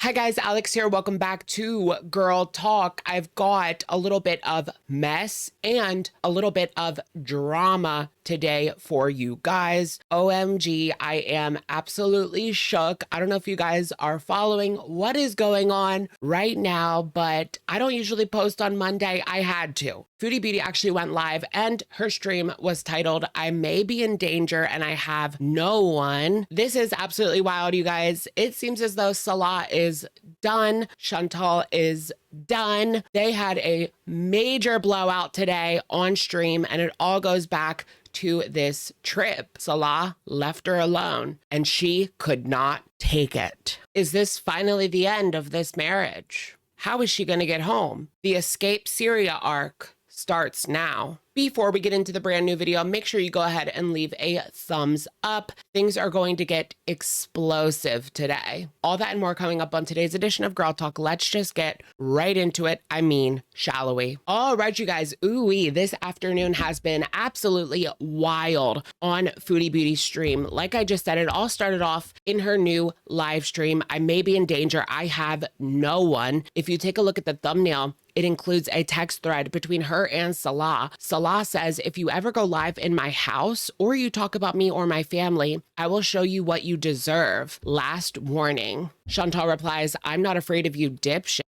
Hi guys, Alex here. Welcome back to Girl Talk. I've got a little bit of mess and a little bit of drama today for you guys. OMG, I am absolutely shook. I don't know if you guys are following what is going on right now, but I don't usually post on Monday. I had to. Foodie Beauty actually went live and her stream was titled, I May Be in Danger and I Have No One. This is absolutely wild, you guys. It seems as though Salah is done. Chantal is done. They had a major blowout today on stream and it all goes back to this trip. Salah left her alone and she could not take it. Is this finally the end of this marriage? How is she going to get home? The Escape Syria arc starts now. Before we get into the brand new video, make sure you go ahead and leave a thumbs up. Things are going to get explosive today. All that and more coming up on today's edition of Girl Talk. Let's just get right into it. I mean, shall we? All right, you guys. Ooh-wee, this afternoon has been absolutely wild on Foodie Beauty's stream. Like I just said, it all started off in her new live stream. I May Be in Danger. I Have No One. If you take a look at the thumbnail, it includes a text thread between her and Salah. Salah says, if you ever go live in my house or you talk about me or my family, I will show you what you deserve. Last warning. Chantal replies, I'm not afraid of you, dipshit.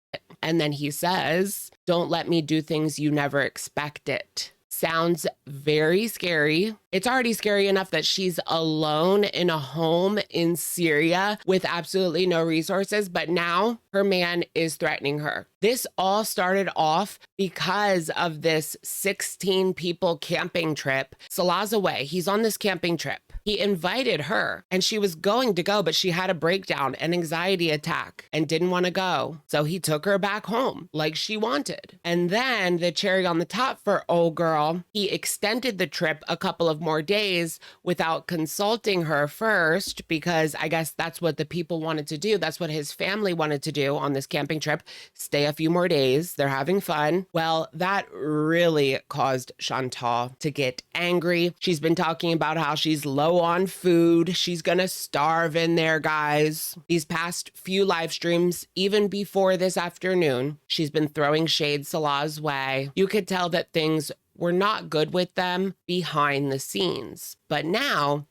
And then he says, don't let me do things you never expected. Sounds very scary. It's already scary enough that she's alone in a home in Syria with absolutely no resources, but now her man is threatening her. This all started off because of this 16 people camping trip. Salah's away. He's on this camping trip. He invited her and she was going to go, but she had a breakdown, an anxiety attack and didn't want to go. So he took her back home like she wanted. And then the cherry on the top for old girl, he extended the trip a couple of more days without consulting her first, because I guess that's what the people wanted to do. That's what his family wanted to do on this camping trip. Stay a few more days. They're having fun. Well, that really caused Chantal to get angry. She's been talking about how she's low on food. She's gonna starve in there, guys. These past few live streams, even before this afternoon, she's been throwing shade Salah's way. You could tell that things were not good with them behind the scenes. But now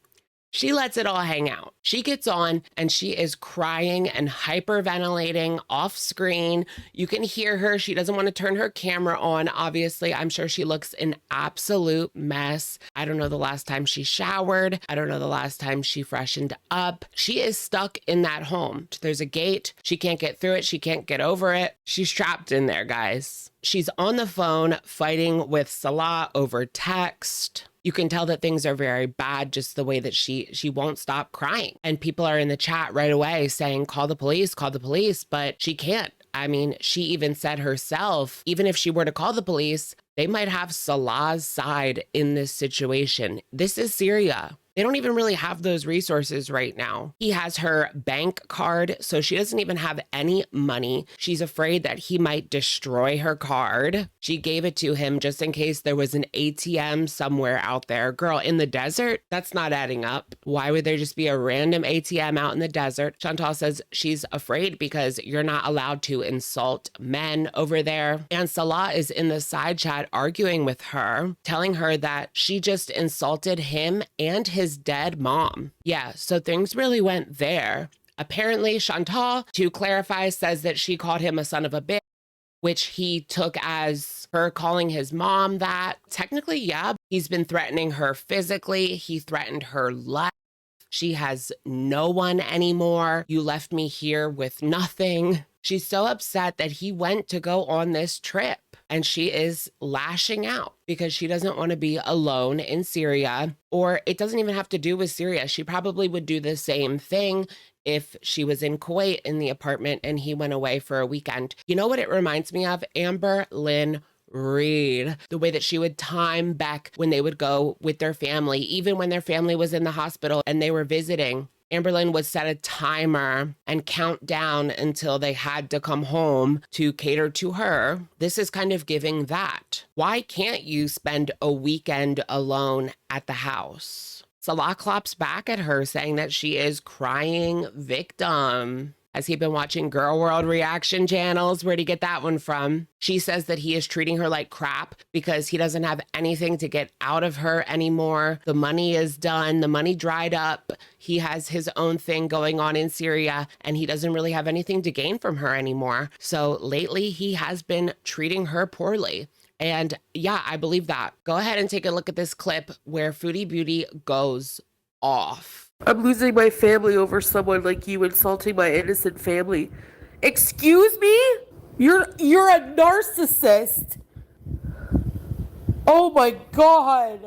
she lets it all hang out. She gets on and she is crying and hyperventilating off screen. You can hear her. She doesn't want to turn her camera on. Obviously, I'm sure she looks an absolute mess. I don't know the last time she showered. I don't know the last time she freshened up. She is stuck in that home. There's a gate. She can't get through it. She can't get over it. She's trapped in there, guys. She's on the phone fighting with Salah over text. You can tell that things are very bad, just the way that she won't stop crying. And people are in the chat right away saying, call the police, but she can't. I mean, she even said herself, even if she were to call the police, they might have Salah's side in this situation. This is Syria. They don't even really have those resources right now. He has her bank card, so she doesn't even have any money. She's afraid that he might destroy her card. She gave it to him just in case there was an ATM somewhere out there. Girl, in the desert? That's not adding up. Why would there just be a random ATM out in the desert? Chantal says she's afraid because you're not allowed to insult men over there. And Salah is in the side chat arguing with her, telling her that she just insulted him and his dead mom. Yeah, so things really went there. Apparently, Chantal, to clarify, says that she called him a son of a bitch, which he took as her calling his mom that. Technically, yeah, he's been threatening her physically. He threatened her life. She has no one anymore. You left me here with nothing. She's so upset that he went to go on this trip. And she is lashing out because she doesn't want to be alone in Syria, or it doesn't even have to do with Syria. She probably would do the same thing if she was in Kuwait in the apartment and he went away for a weekend. You know what it reminds me of? Amber Lynn Reed, the way that she would time Beck when they would go with their family, even when their family was in the hospital and they were visiting. Amberlyn would set a timer and count down until they had to come home to cater to her. This is kind of giving that. Why can't you spend a weekend alone at the house? Salah claps back at her, saying that she is crying victim. Has he been watching Girl World reaction channels? Where'd he get that one from? She says that he is treating her like crap because he doesn't have anything to get out of her anymore. The money is done. The money dried up. He has his own thing going on in Syria, and he doesn't really have anything to gain from her anymore. So lately, he has been treating her poorly. And yeah, I believe that. Go ahead and take a look at this clip where Foodie Beauty goes off. I'm losing my family over someone like you insulting my innocent family. Excuse me? You're a narcissist. Oh my god.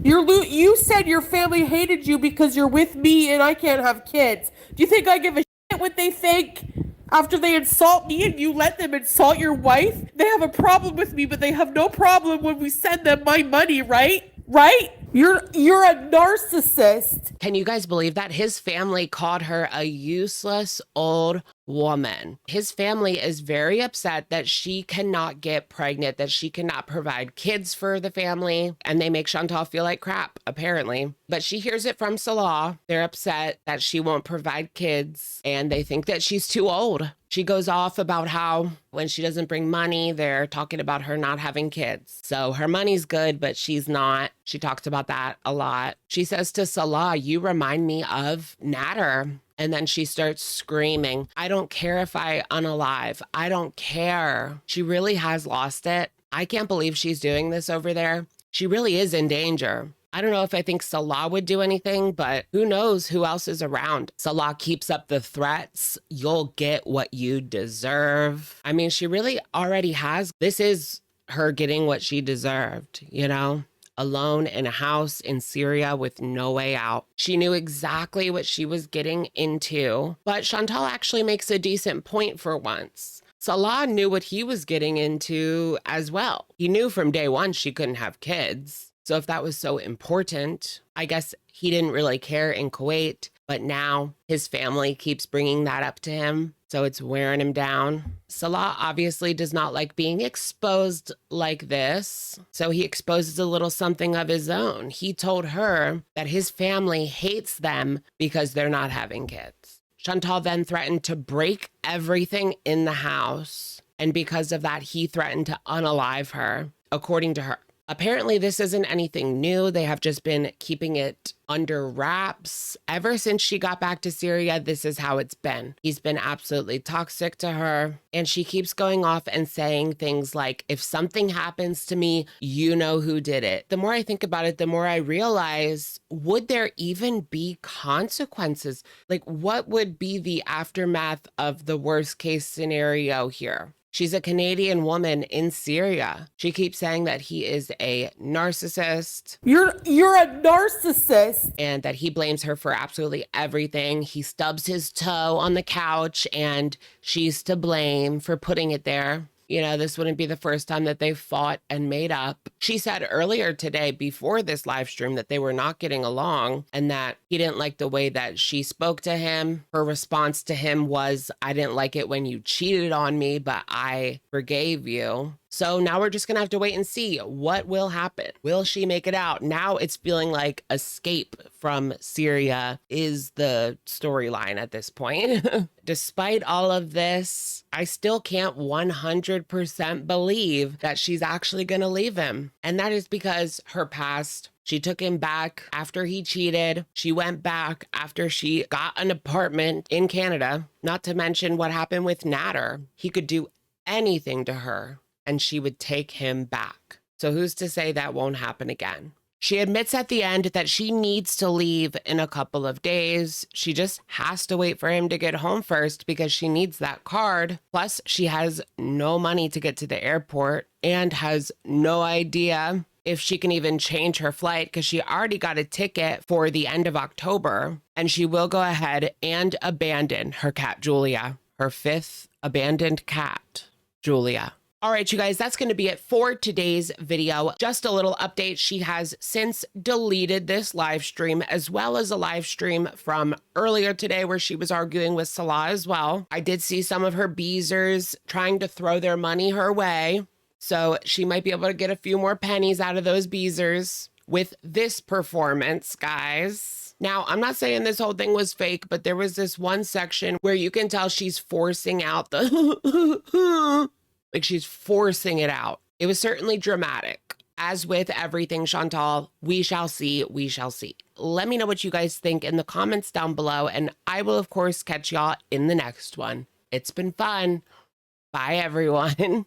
You said your family hated you because you're with me and I can't have kids. Do you think I give a shit what they think? After they insult me and you let them insult your wife? They have a problem with me, but they have no problem when we send them my money, right? Right? You're a narcissist. Can you guys believe that? His family called her a useless old woman. His family is very upset that she cannot get pregnant, that she cannot provide kids for the family, and they make Chantal feel like crap, apparently. But she hears it from Salah. They're upset that she won't provide kids, and they think that she's too old. She goes off about how when she doesn't bring money, they're talking about her not having kids. So her money's good, but she's not. She talks about that a lot. She says to Salah, "You remind me of Nader." And then she starts screaming, "I don't care if I unalive. I don't care." She really has lost it. I can't believe she's doing this over there. She really is in danger. I don't know if I think Salah would do anything, but who knows who else is around. Salah keeps up the threats. You'll get what you deserve. I mean, she really already has. This is her getting what she deserved, you know? Alone in a house in Syria with no way out. She knew exactly what she was getting into, but Chantal actually makes a decent point for once. Salah knew what he was getting into as well. He knew from day one she couldn't have kids. So if that was so important, I guess he didn't really care in Kuwait, but now his family keeps bringing that up to him. So it's wearing him down. Salah obviously does not like being exposed like this. So he exposes a little something of his own. He told her that his family hates them because they're not having kids. Chantal then threatened to break everything in the house. And because of that, he threatened to unalive her, according to her. Apparently, this isn't anything new. They have just been keeping it under wraps. Ever since she got back to Syria, this is how it's been. He's been absolutely toxic to her. And she keeps going off and saying things like, if something happens to me, you know who did it. The more I think about it, the more I realize, would there even be consequences? Like, what would be the aftermath of the worst case scenario here? She's a Canadian woman in Syria. She keeps saying that he is a narcissist. You're a narcissist. And that he blames her for absolutely everything. He stubs his toe on the couch and she's to blame for putting it there. You know, this wouldn't be the first time that they fought and made up. She said earlier today, before this live stream, that they were not getting along and that he didn't like the way that she spoke to him. Her response to him was, "I didn't like it when you cheated on me, but I forgave you." So now we're just going to have to wait and see what will happen. Will she make it out? Now it's feeling like escape from Syria is the storyline at this point. Despite all of this, I still can't 100% believe that she's actually going to leave him. And that is because her past. She took him back after he cheated. She went back after she got an apartment in Canada. Not to mention what happened with Nader. He could do anything to her and she would take him back. So who's to say that won't happen again? She admits at the end that she needs to leave in a couple of days. She just has to wait for him to get home first because she needs that card. Plus, she has no money to get to the airport and has no idea if she can even change her flight because she already got a ticket for the end of October. And she will go ahead and abandon her cat, Julia, her 5th abandoned cat, Julia. All right, you guys, that's going to be it for today's video. Just a little update. She has since deleted this live stream as well as a live stream from earlier today where she was arguing with Salah as well. I did see some of her beezers trying to throw their money her way. So she might be able to get a few more pennies out of those beezers with this performance, guys. Now, I'm not saying this whole thing was fake, but there was this one section where you can tell she's forcing out the like she's forcing it out. It was certainly dramatic. As with everything, Chantal, we shall see, we shall see. Let me know what you guys think in the comments down below, and I will, of course, catch y'all in the next one. It's been fun. Bye, everyone.